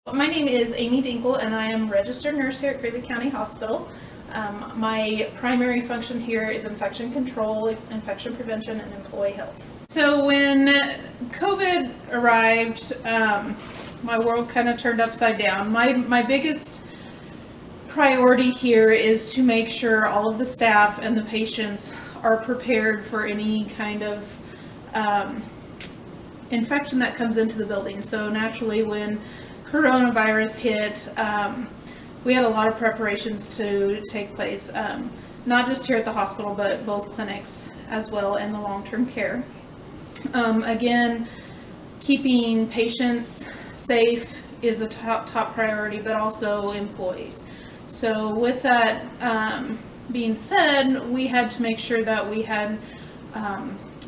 My name is Amy Dinkle, and I am a registered nurse here at Greeley County Hospital. My primary function here is infection control, infection prevention, and employee health. So when COVID arrived, my world kind of turned upside down. My biggest priority here is to make sure all of the staff and the patients are prepared for any kind of infection that comes into the building. So naturally, when coronavirus hit, we had a lot of preparations to take place, not just here at the hospital, but both clinics as well and the long-term care. Again, keeping patients safe is a top priority, but also employees. So with that being said, we had to make sure that we had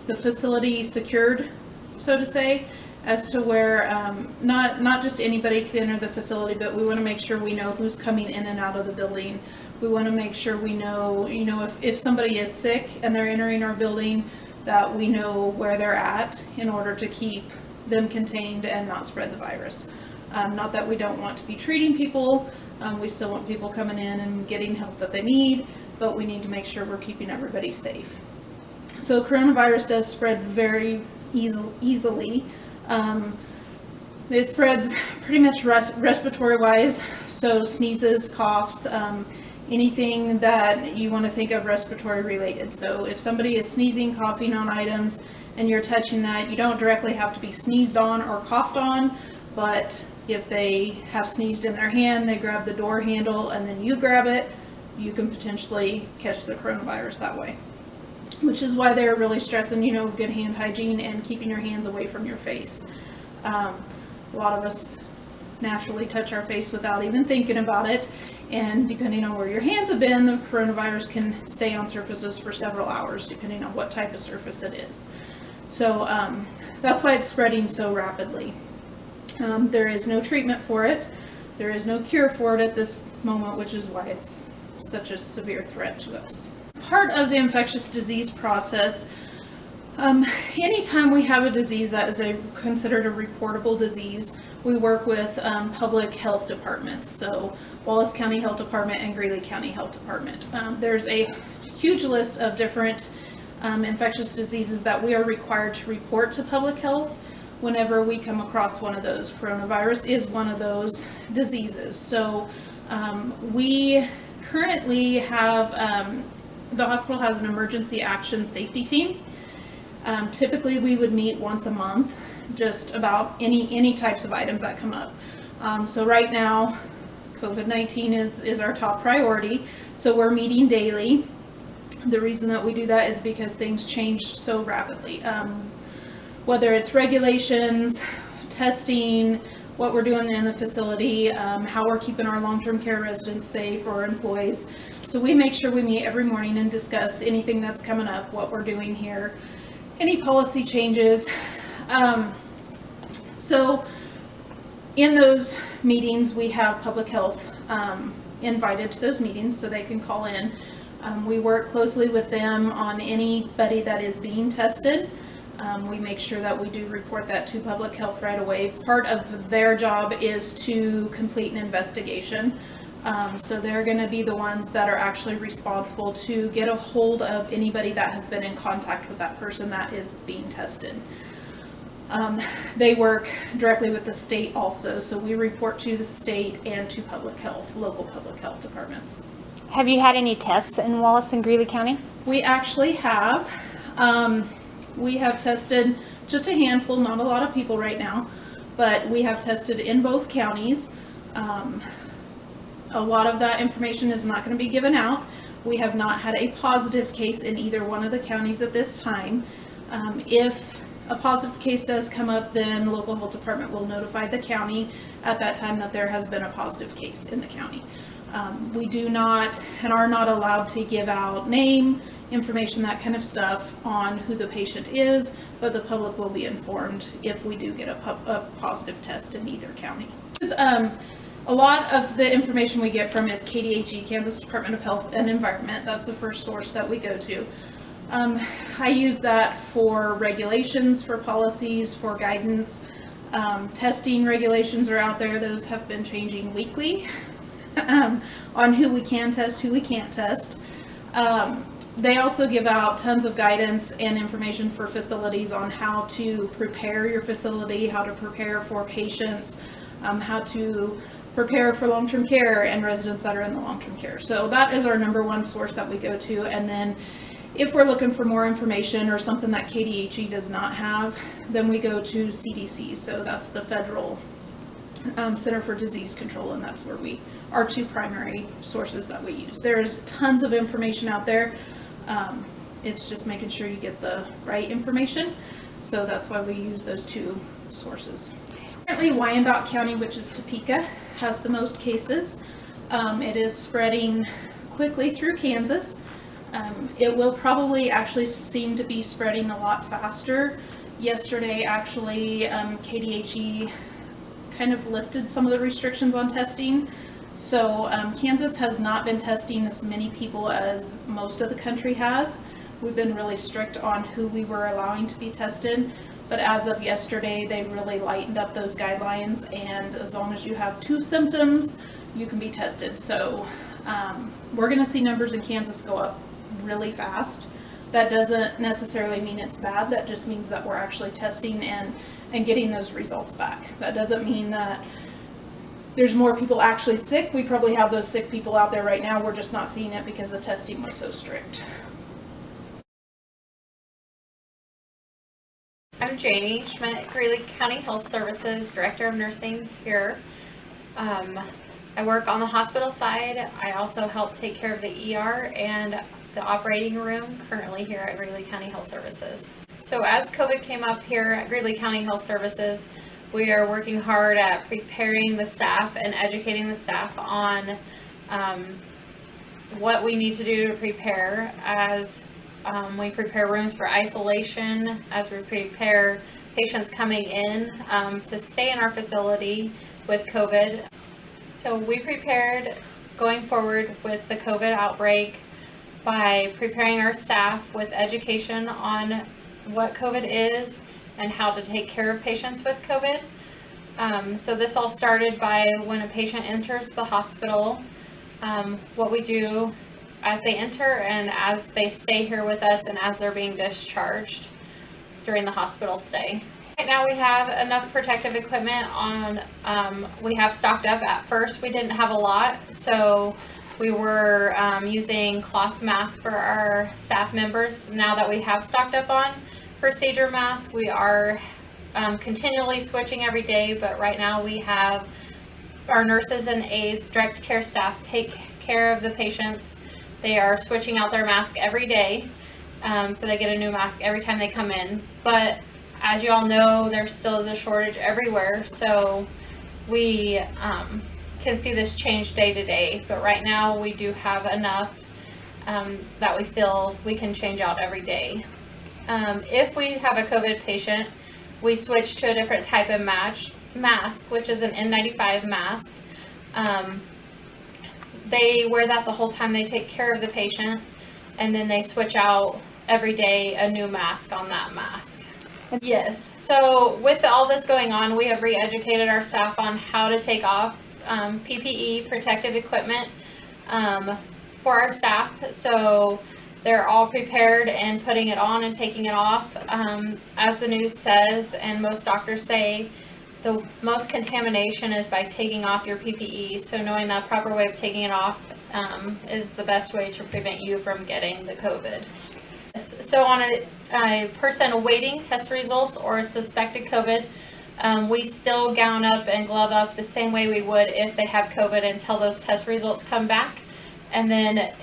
the facility secured, so to say, as to where not just anybody could enter the facility, but we want to make sure we know who's coming in and out of the building. We want to make sure we know, if somebody is sick and they're entering our building, that we know where they're at in order to keep them contained and not spread the virus. Not that we don't want to be treating people, we still want people coming in and getting help that they need, but we need to make sure we're keeping everybody safe. So coronavirus does spread very easily. It spreads pretty much respiratory wise, so sneezes, coughs, anything that you want to think of respiratory related. So if somebody is sneezing, coughing on items and you're touching that, you don't directly have to be sneezed on or coughed on, but if they have sneezed in their hand, they grab the door handle and then you grab it, you can potentially catch the coronavirus that way. Which is why they're really stressing, good hand hygiene and keeping your hands away from your face. A lot of us naturally touch our face without even thinking about it, and depending on where your hands have been, the coronavirus can stay on surfaces for several hours, depending on what type of surface it is. So that's why it's spreading so rapidly. There is no treatment for it. There is no cure for it at this moment, which is why it's such a severe threat to us. Part of the infectious disease process, anytime we have a disease that is considered a reportable disease, we work with public health departments, so Wallace County Health Department and Greeley County Health Department. There's a huge list of different infectious diseases that we are required to report to public health whenever we come across one of those. Coronavirus is one of those diseases. So we currently have the hospital has an emergency action safety team. Typically we would meet once a month just about any types of items that come up. So right now COVID-19 is our top priority, so we're meeting daily. The reason that we do that is because things change so rapidly. Whether it's regulations, testing, what we're doing in the facility, how we're keeping our long-term care residents safe or employees. So we make sure we meet every morning and discuss anything that's coming up, what we're doing here, any policy changes. So in those meetings, we have public health invited to those meetings so they can call in. We work closely with them on anybody that is being tested. We make sure that we do report that to public health right away. Part of their job is to complete an investigation. So they're going to be the ones that are actually responsible to get a hold of anybody that has been in contact with that person that is being tested. They work directly with the state also, so we report to the state and to public health, local public health departments. Have you had any tests in Wallace and Greeley County? We actually have. We have tested just a handful, not a lot of people right now, but we have tested in both counties. A lot of that information is not going to be given out. We have not had a positive case in either one of the counties at this time. If a positive case does come up, then local health department will notify the county at that time that there has been a positive case in the county. We do not and are not allowed to give out name, information, that kind of stuff on who the patient is, but the public will be informed if we do get a positive test in either county. A lot of the information we get from is KDHE, Kansas Department of Health and Environment. That's the first source that we go to. I use that for regulations, for policies, for guidance. Testing regulations are out there. Those have been changing weekly on who we can test, who we can't test. They also give out tons of guidance and information for facilities on how to prepare your facility, how to prepare for patients, how to prepare for long-term care and residents that are in the long-term care. So that is our number one source that we go to. And then if we're looking for more information or something that KDHE does not have, then we go to CDC. So that's the Federal Center for Disease Control, and that's where our two primary sources that we use. There's tons of information out there. It's just making sure you get the right information. So that's why we use those two sources. Currently, Wyandotte County, which is Topeka, has the most cases. It is spreading quickly through Kansas. It will probably actually seem to be spreading a lot faster. Yesterday, actually, KDHE kind of lifted some of the restrictions on testing. So Kansas has not been testing as many people as most of the country has. We've been really strict on who we were allowing to be tested. But as of yesterday, they really lightened up those guidelines, and as long as you have 2 symptoms, you can be tested. So we're going to see numbers in Kansas go up really fast. That doesn't necessarily mean it's bad. That just means that we're actually testing and getting those results back. That doesn't mean that there's more people actually sick. We probably have those sick people out there right now. We're just not seeing it because the testing was so strict. I'm Janie Schmidt, Greeley County Health Services Director of Nursing here. I work on the hospital side. I also help take care of the ER and the operating room currently here at Greeley County Health Services. So as COVID came up here at Greeley County Health Services, we are working hard at preparing the staff and educating the staff on what we need to do to prepare as we prepare rooms for isolation, as we prepare patients coming in to stay in our facility with COVID. So we prepared going forward with the COVID outbreak by preparing our staff with education on what COVID is and how to take care of patients with COVID. So this all started by when a patient enters the hospital, what we do as they enter and as they stay here with us and as they're being discharged during the hospital stay. Right now we have enough protective equipment on, we have stocked up. At first we didn't have a lot, so we were using cloth masks for our staff members. Now that we have stocked up on procedure masks, we are continually switching every day, but right now we have our nurses and aides, direct care staff take care of the patients. They are switching out their mask every day, so they get a new mask every time they come in. But as you all know, there still is a shortage everywhere, so we can see this change day to day. But right now we do have enough that we feel we can change out every day. If we have a COVID patient, we switch to a different type of mask, which is an N95 mask. They wear that the whole time they take care of the patient, and then they switch out every day a new mask on that mask. Yes, so with all this going on, we have re-educated our staff on how to take off PPE, protective equipment, for our staff. So they're all prepared and putting it on and taking it off. As the news says, and most doctors say, the most contamination is by taking off your PPE. So knowing that proper way of taking it off is the best way to prevent you from getting the COVID. So on a person awaiting test results or a suspected COVID, we still gown up and glove up the same way we would if they have COVID until those test results come back. And then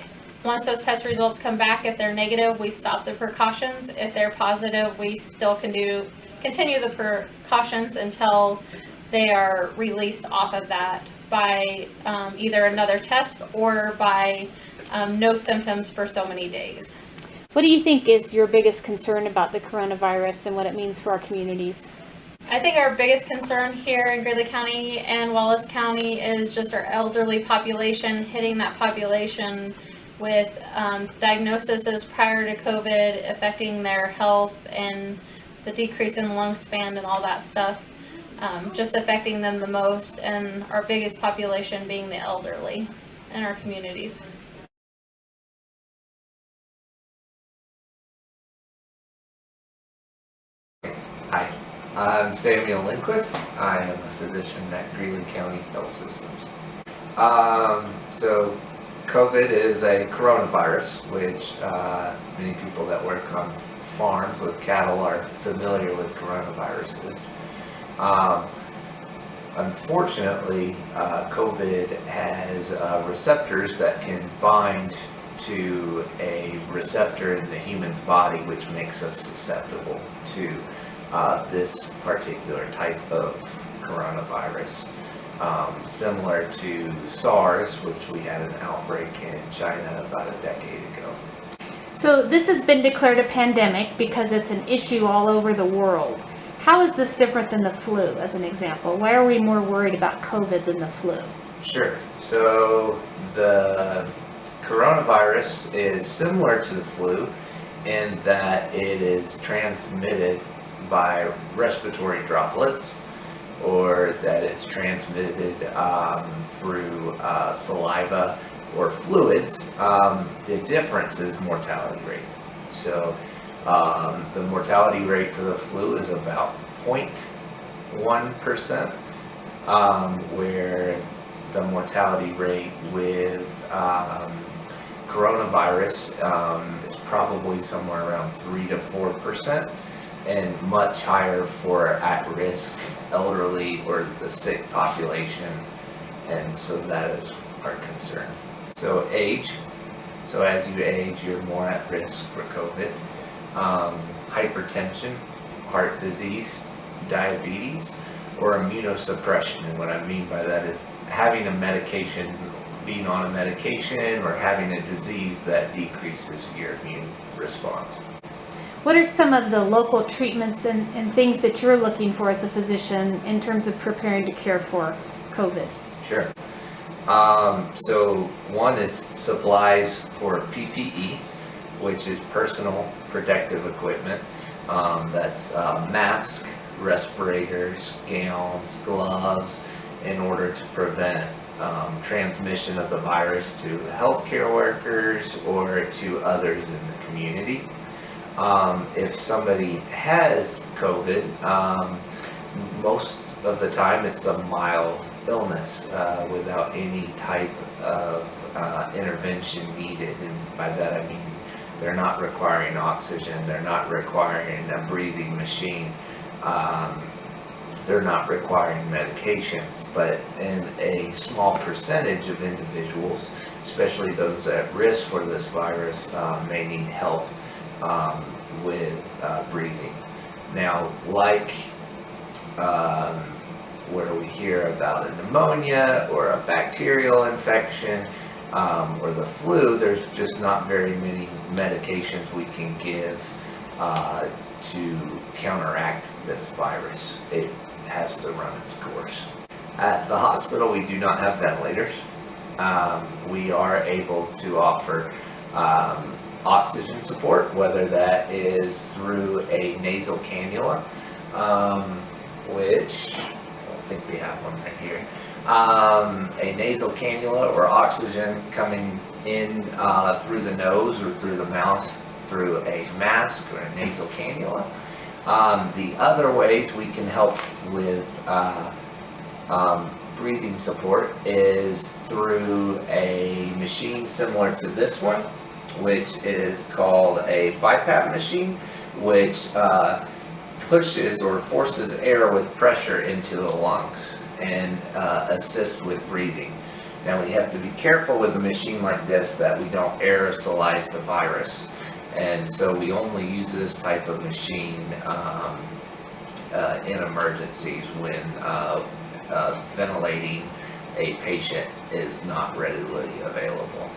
once those test results come back, if they're negative, we stop the precautions. If they're positive, we still continue the precautions until they are released off of that by either another test or by no symptoms for so many days. What do you think is your biggest concern about the coronavirus and what it means for our communities? I think our biggest concern here in Greeley County and Wallace County is just our elderly population, hitting that population with diagnoses prior to COVID, affecting their health and the decrease in lung span and all that stuff. just affecting them the most, and our biggest population being the elderly in our communities. Hi, I'm Samuel Lindquist. I am a physician at Greeley County Health Systems. So COVID is a coronavirus, which many people that work on farms with cattle are familiar with coronaviruses. Unfortunately, COVID has receptors that can bind to a receptor in the human's body, which makes us susceptible to this particular type of coronavirus. Similar to SARS, which we had an outbreak in China about a decade ago. So this has been declared a pandemic because it's an issue all over the world. How is this different than the flu, as an example? Why are we more worried about COVID than the flu? Sure. So the coronavirus is similar to the flu in that it is transmitted by respiratory droplets, or that it's transmitted through saliva or fluids. The difference is mortality rate. So the mortality rate for the flu is about 0.1%, where the mortality rate with coronavirus is probably somewhere around 3 to 4%, and much higher for at-risk elderly or the sick population, and so that is our concern. So age, so as you age, you're more at risk for COVID. Hypertension, heart disease, diabetes, or immunosuppression, and what I mean by that is having a medication, being on a medication, or having a disease that decreases your immune response. What are some of the local treatments and things that you're looking for as a physician in terms of preparing to care for COVID? Sure. So one is supplies for PPE, which is personal protective equipment. That's mask, respirators, gowns, gloves, in order to prevent transmission of the virus to healthcare workers or to others in the community. If somebody has COVID, most of the time it's a mild illness without any type of intervention needed, and by that I mean they're not requiring oxygen, they're not requiring a breathing machine, they're not requiring medications, but in a small percentage of individuals, especially those at risk for this virus, may need help with breathing. Now, like where we hear about a pneumonia or a bacterial infection or the flu, there's just not very many medications we can give to counteract this virus. It has to run its course. At the hospital, we do not have ventilators. We are able to offer oxygen support, whether that is through a nasal cannula, which I don't think we have one right here. A nasal cannula or oxygen coming in through the nose or through the mouth through a mask or a nasal cannula. The other ways we can help with breathing support is through a machine similar to this one, which is called a BiPAP machine, which pushes or forces air with pressure into the lungs and assists with breathing. Now we have to be careful with a machine like this that we don't aerosolize the virus, and so we only use this type of machine in emergencies when ventilating a patient is not readily available.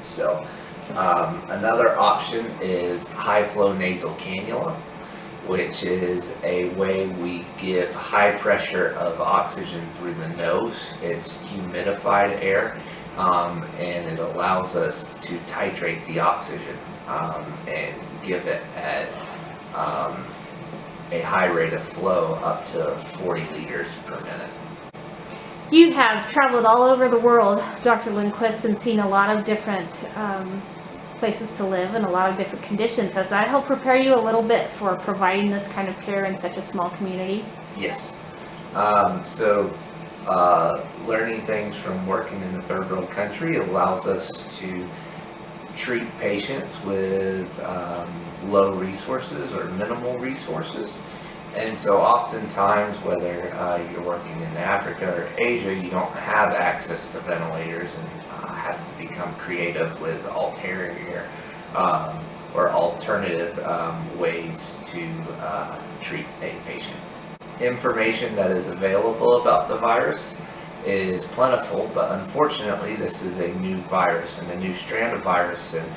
So another option is high flow nasal cannula, which is a way we give high pressure of oxygen through the nose. It's humidified air, and it allows us to titrate the oxygen and give it at a high rate of flow up to 40 liters per minute. You have traveled all over the world, Dr. Lindquist, and seen a lot of different places to live and a lot of different conditions. Does that help prepare you a little bit for providing this kind of care in such a small community? Yes. Learning things from working in a third world country allows us to treat patients with low resources or minimal resources. And so oftentimes, whether you're working in Africa or Asia, you don't have access to ventilators and have to become creative with ulterior or alternative ways to treat a patient. Information that is available about the virus is plentiful, but unfortunately this is a new virus and a new strand of virus, and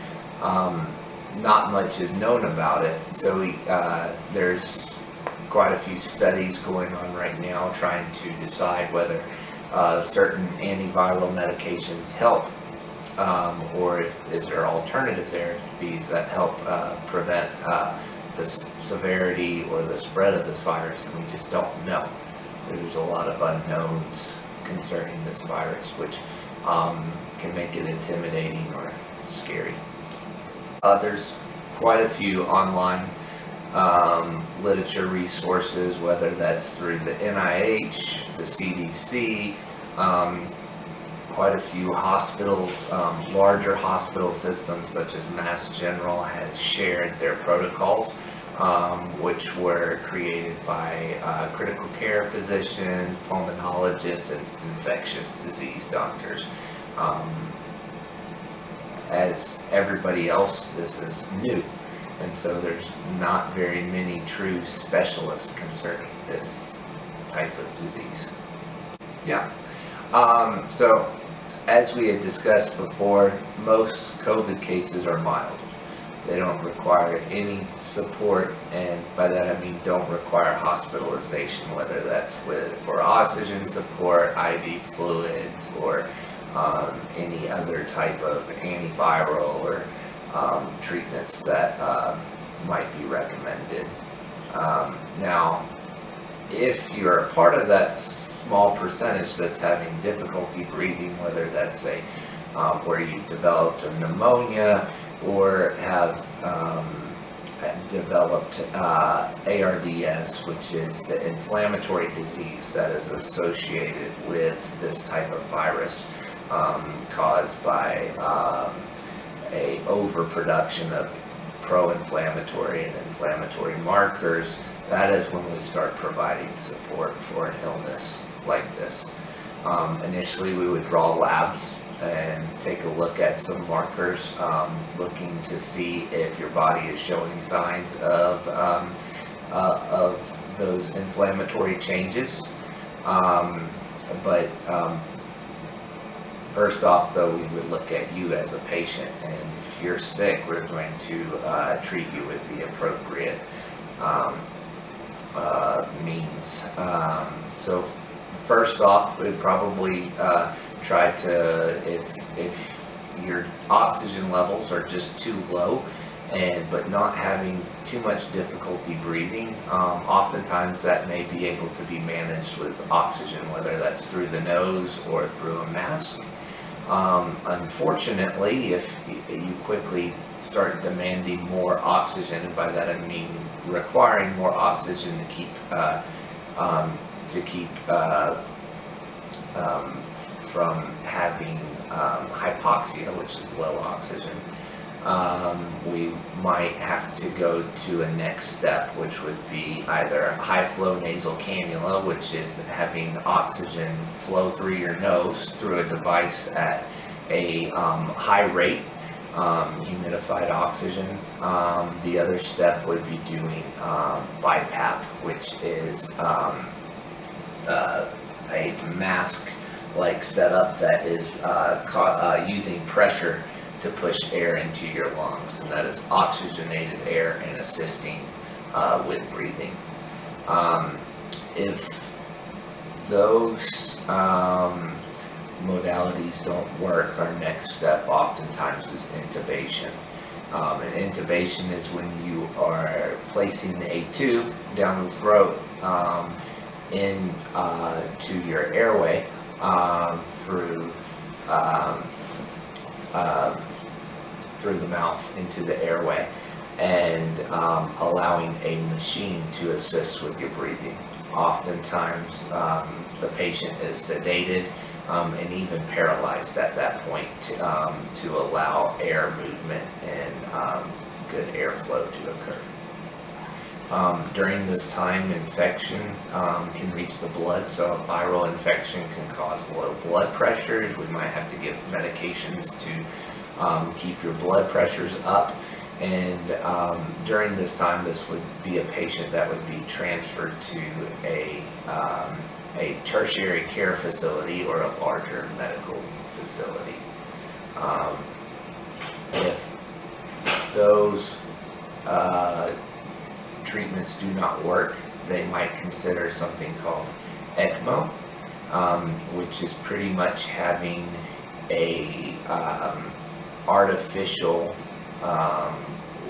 not much is known about it. So there's quite a few studies going on right now trying to decide whether certain antiviral medications help, or if there are alternative therapies that help prevent the severity or the spread of this virus, and we just don't know. There's a lot of unknowns concerning this virus, which can make it intimidating or scary. There's quite a few online literature resources, whether that's through the NIH, the CDC, quite a few hospitals, larger hospital systems such as Mass General has shared their protocols, which were created by critical care physicians, pulmonologists, and infectious disease doctors. As everybody else, this is new, and so there's not very many true specialists concerning this type of disease. Yeah. So as we had discussed before, most COVID cases are mild. They don't require any support, and by that I mean don't require hospitalization, whether that's for oxygen support, IV fluids, or any other type of antiviral or treatments that might be recommended. Now, if you're a part of that small percentage that's having difficulty breathing, whether that's where you've developed a pneumonia or have developed ARDS, which is the inflammatory disease that is associated with this type of virus, caused by a overproduction of pro-inflammatory and inflammatory markers, that is when we start providing support for an illness like this. Initially, we would draw labs and take a look at some markers, looking to see if your body is showing signs of those inflammatory changes. First off, though, we would look at you as a patient, and if you're sick, we're going to treat you with the appropriate means. So first off, we'd probably try to, if your oxygen levels are just too low, but not having too much difficulty breathing, oftentimes that may be able to be managed with oxygen, whether that's through the nose or through a mask. Unfortunately, if you quickly start demanding more oxygen, and by that I mean requiring more oxygen to keep from having hypoxia, which is low oxygen, we might have to go to a next step, which would be either high flow nasal cannula, which is having oxygen flow through your nose through a device at a high rate, humidified oxygen. The other step would be doing BiPAP, which is a mask-like setup that is using pressure to push air into your lungs, and that is oxygenated air and assisting with breathing. If those modalities don't work, our next step oftentimes is intubation. An intubation is when you are placing a tube down the throat in to your airway through through the mouth into the airway, and allowing a machine to assist with your breathing. Oftentimes, the patient is sedated and even paralyzed at that point to allow air movement and good airflow to occur. During this time, infection can reach the blood, so a viral infection can cause low blood pressures. We might have to give medications to keep your blood pressures up. And during this time, this would be a patient that would be transferred to a tertiary care facility or a larger medical facility. If those treatments do not work, they might consider something called ECMO, which is pretty much having a artificial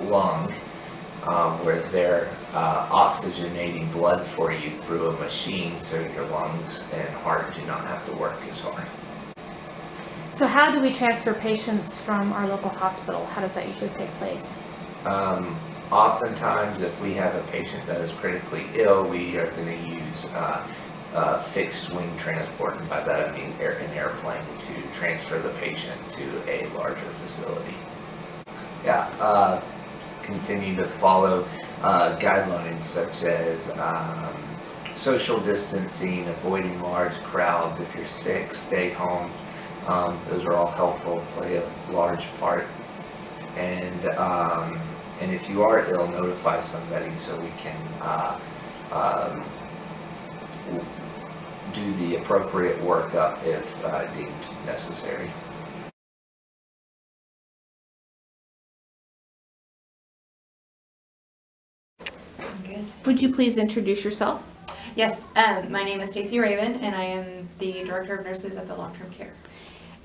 lung where they're oxygenating blood for you through a machine, so your lungs and heart do not have to work as hard. So how do we transfer patients from our local hospital? How does that usually take place? Oftentimes, if we have a patient that is critically ill, we are going to use fixed wing transport, and by that I mean an airplane, to transfer the patient to a larger facility. Yeah, continue to follow guidelines such as social distancing, avoiding large crowds. If you're sick, stay home. Those are all helpful, play a large part. And if you are ill, notify somebody so we can do the appropriate workup if deemed necessary. Good. Would you please introduce yourself? Yes, my name is Stacy Raven, and I am the Director of Nurses at the Long-Term Care.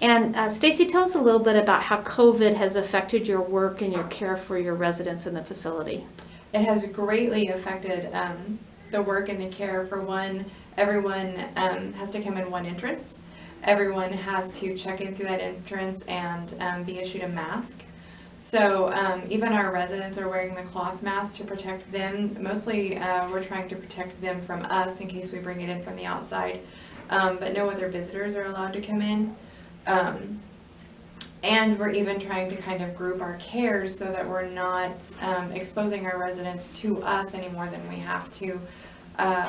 And Stacy, tell us a little bit about how COVID has affected your work and your care for your residents in the facility. It has greatly affected the work and the care. For one, everyone has to come in one entrance. Everyone has to check in through that entrance and be issued a mask. So even our residents are wearing the cloth mask to protect them. Mostly we're trying to protect them from us in case we bring it in from the outside. But no other visitors are allowed to come in. And we're even trying to kind of group our cares so that we're not exposing our residents to us any more than we have to.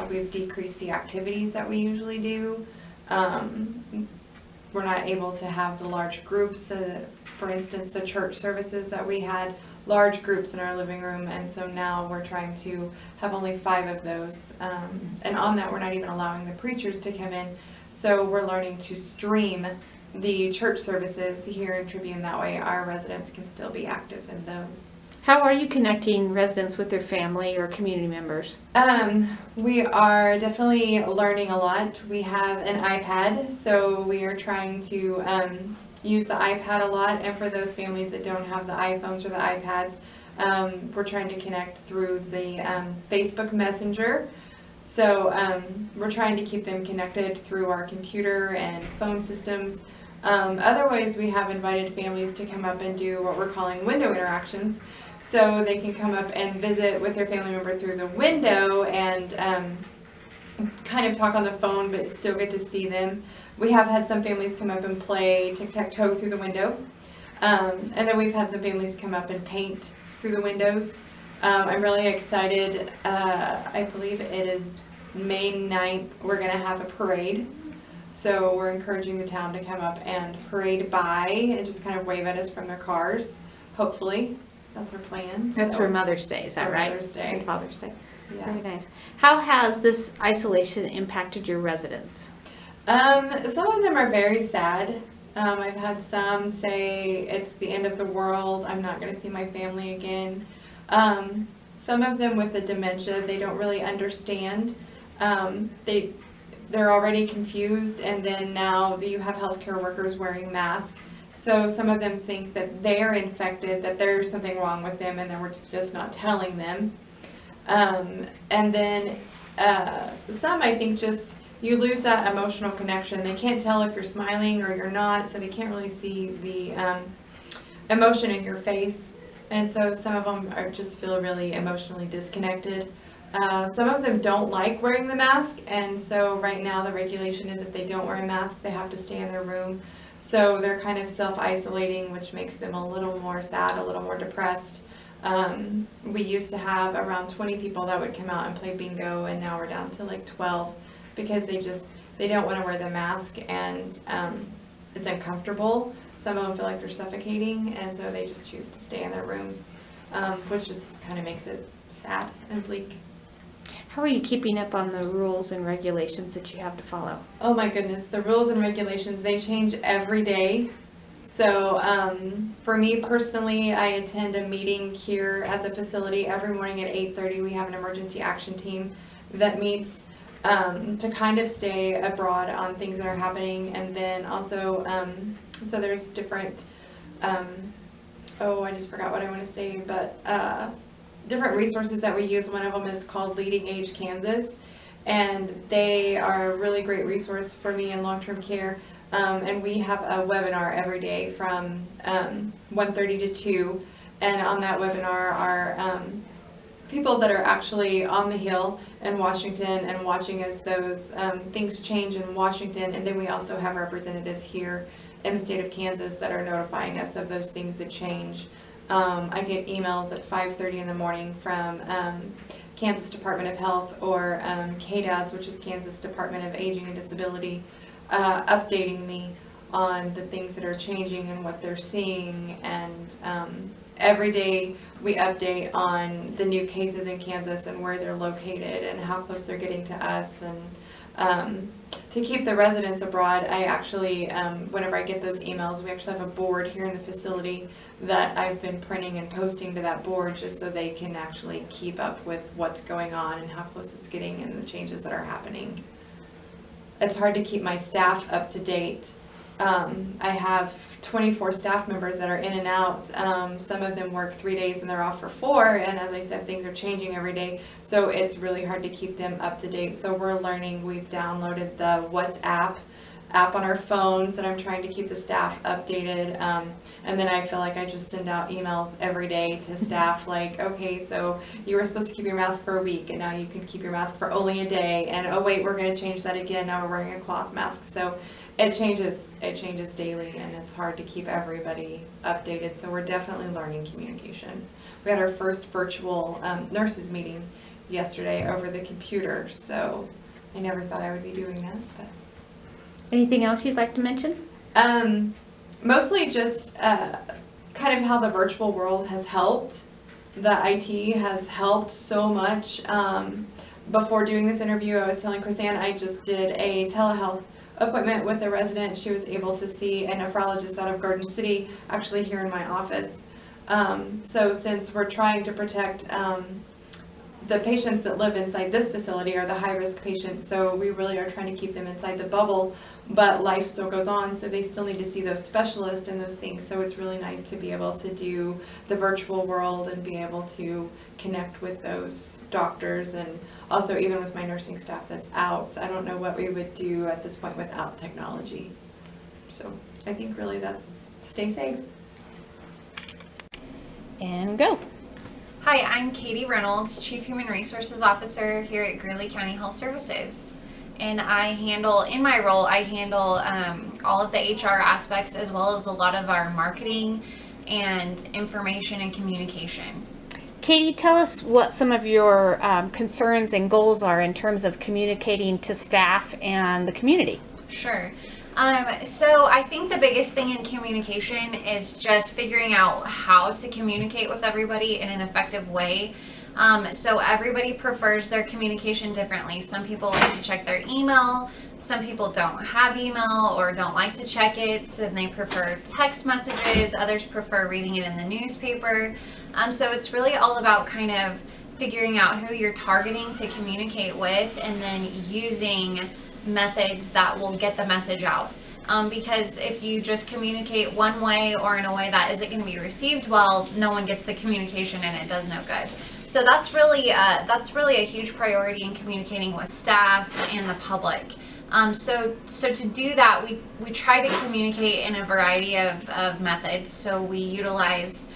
We've decreased the activities that we usually do. We're not able to have the large groups. For instance, the church services that we had, large groups in our living room, and so now we're trying to have only 5 of those. And on that, we're not even allowing the preachers to come in. So we're learning to stream the church services here in Tribune. That way our residents can still be active in those. How are you connecting residents with their family or community members? We are definitely learning a lot. We have an iPad, so we are trying to use the iPad a lot, and for those families that don't have the iPhones or the iPads, we're trying to connect through the Facebook Messenger. So we're trying to keep them connected through our computer and phone systems. Otherwise, we have invited families to come up and do what we're calling window interactions. So they can come up and visit with their family member through the window and kind of talk on the phone, but still get to see them. We have had some families come up and play tic-tac-toe through the window. And then we've had some families come up and paint through the windows. I'm really excited. I believe it is May 9th. We're going to have a parade. So we're encouraging the town to come up and parade by and just kind of wave at us from their cars. Hopefully. That's our plan. That's for Mother's Day, is that right? Mother's Day. And Father's Day. Yeah. Very nice. How has this isolation impacted your residents? Some of them are very sad. I've had some say it's the end of the world. I'm not going to see my family again. Some of them with the dementia, they don't really understand. They're already confused, and then now you have healthcare workers wearing masks. So some of them think that they are infected, that there's something wrong with them, and then we're just not telling them. And then some, I think, just you lose that emotional connection. They can't tell if you're smiling or you're not, so they can't really see the emotion in your face. And so some of them just feel really emotionally disconnected. Some of them don't like wearing the mask, and so right now the regulation is if they don't wear a mask, they have to stay in their room. So they're kind of self-isolating, which makes them a little more sad, a little more depressed. We used to have around 20 people that would come out and play bingo, and now we're down to like 12 because they don't want to wear the mask, and it's uncomfortable. Some of them feel like they're suffocating, and so they just choose to stay in their rooms, which just kind of makes it sad and bleak. How are you keeping up on the rules and regulations that you have to follow? Oh my goodness, the rules and regulations, they change every day. So for me personally, I attend a meeting here at the facility every morning at 8:30. We have an emergency action team that meets to kind of stay abroad on things that are happening. And then also, so there's different, I just forgot what I want to say, but different resources that we use. One of them is called Leading Age Kansas, and they are a really great resource for me in long-term care. And we have a webinar every day from 1:30 to 2, and on that webinar are people that are actually on the Hill in Washington and watching as those things change in Washington. And then we also have representatives here in the state of Kansas that are notifying us of those things that change. I get emails at 5:30 in the morning from Kansas Department of Health or KDADS, which is Kansas Department of Aging and Disability, updating me on the things that are changing and what they're seeing. And every day we update on the new cases in Kansas and where they're located and how close they're getting to us. And to keep the residents abroad, I actually, whenever I get those emails, we actually have a board here in the facility that I've been printing and posting to that board just so they can actually keep up with what's going on and how close it's getting and the changes that are happening. It's hard to keep my staff up to date. I have 24 staff members that are in and out. Some of them work 3 days and they're off for 4, and as I said, things are changing every day, so it's really hard to keep them up to date. So we're learning. We've downloaded the WhatsApp app on our phones, and I'm trying to keep the staff updated. And then I feel like I just send out emails every day to staff like, okay, so you were supposed to keep your mask for a week, and now you can keep your mask for only a day, and oh wait, we're going to change that again, now we're wearing a cloth mask. So it changes daily, and it's hard to keep everybody updated. So we're definitely learning communication. We had our first virtual nurses meeting yesterday over the computer, so I never thought I would be doing that. But Anything else you'd like to mention? Mostly just kind of how the virtual world has helped. The IT has helped so much. Before doing this interview, I was telling Chrisanne I just did a telehealth appointment with a resident. She was able to see a nephrologist out of Garden City, actually here in my office. So since we're trying to protect the patients that live inside this facility are the high-risk patients, so we really are trying to keep them inside the bubble, but life still goes on, so they still need to see those specialists and those things. So it's really nice to be able to do the virtual world and be able to connect with those doctors, and also even with my nursing staff that's out. I don't know what we would do at this point without technology. So I think really that's stay safe. And go. Hi, I'm Katie Reynolds, Chief Human Resources Officer here at Greeley County Health Services. And in my role, I handle all of the HR aspects as well as a lot of our marketing and information and communication. Katie, tell us what some of your concerns and goals are in terms of communicating to staff and the community. Sure. So I think the biggest thing in communication is just figuring out how to communicate with everybody in an effective way. So everybody prefers their communication differently. Some people like to check their email. Some people don't have email or don't like to check it, so they prefer text messages. Others prefer reading it in the newspaper. So it's really all about kind of figuring out who you're targeting to communicate with and then using methods that will get the message out. Because if you just communicate one way or in a way that isn't going to be received well, no one gets the communication and it does no good. So that's really a huge priority in communicating with staff and the public. So to do that, we try to communicate in a variety of methods. So we utilize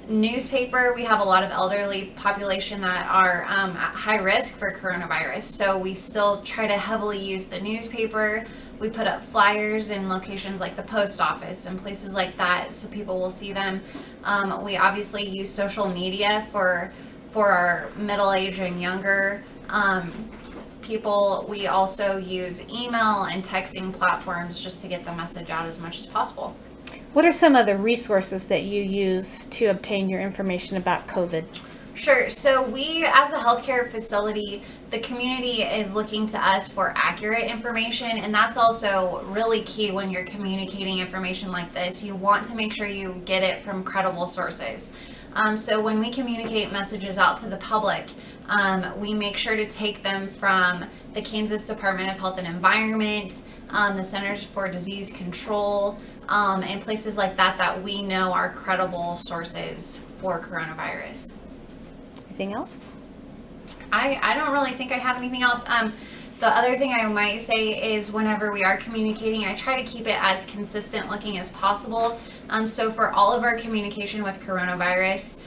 newspaper. We have a lot of elderly population that are at high risk for coronavirus. So we still try to heavily use the newspaper. We put up flyers in locations like the post office and places like that so people will see them. We obviously use social media for our middle-aged and younger people. We also use email and texting platforms just to get the message out as much as possible. What are some of the resources that you use to obtain your information about COVID? Sure. So we, as a healthcare facility, the community is looking to us for accurate information, and that's also really key when you're communicating information like this. You want to make sure you get it from credible sources. So when we communicate messages out to the public, we make sure to take them from the Kansas Department of Health and Environment, the Centers for Disease Control, and places like that we know are credible sources for coronavirus. Anything else? I don't really think I have anything else. The other thing I might say is whenever we are communicating, I try to keep it as consistent looking as possible. So for all of our communication with coronavirus,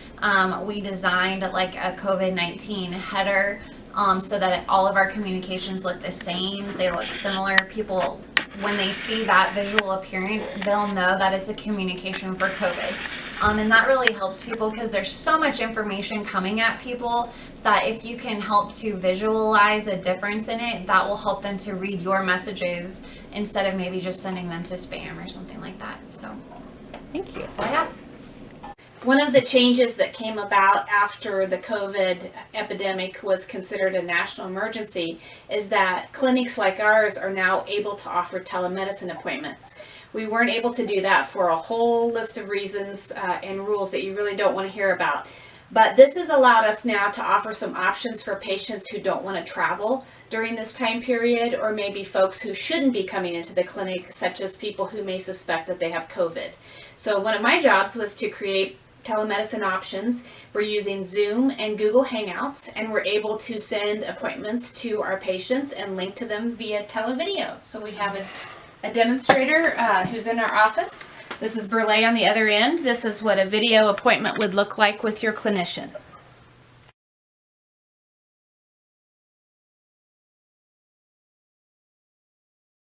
we designed like a COVID-19 header so that all of our communications look the same. They look similar. People, when they see that visual appearance, they'll know that it's a communication for COVID. And that really helps people because there's so much information coming at people that if you can help to visualize a difference in it, that will help them to read your messages instead of maybe just sending them to spam or something like that. So, Thank you. that's all I have. One of the changes that came about after the COVID epidemic was considered a national emergency is that clinics like ours are now able to offer telemedicine appointments. We weren't able to do that for a whole list of reasons and rules that you really don't want to hear about. But this has allowed us now to offer some options for patients who don't want to travel during this time period, or maybe folks who shouldn't be coming into the clinic, such as people who may suspect that they have COVID. So one of my jobs was to create telemedicine options. We're using Zoom and Google Hangouts, and we're able to send appointments to our patients and link to them via televideo. So we have a demonstrator who's in our office. This is Burley on the other end. This is what a video appointment would look like with your clinician.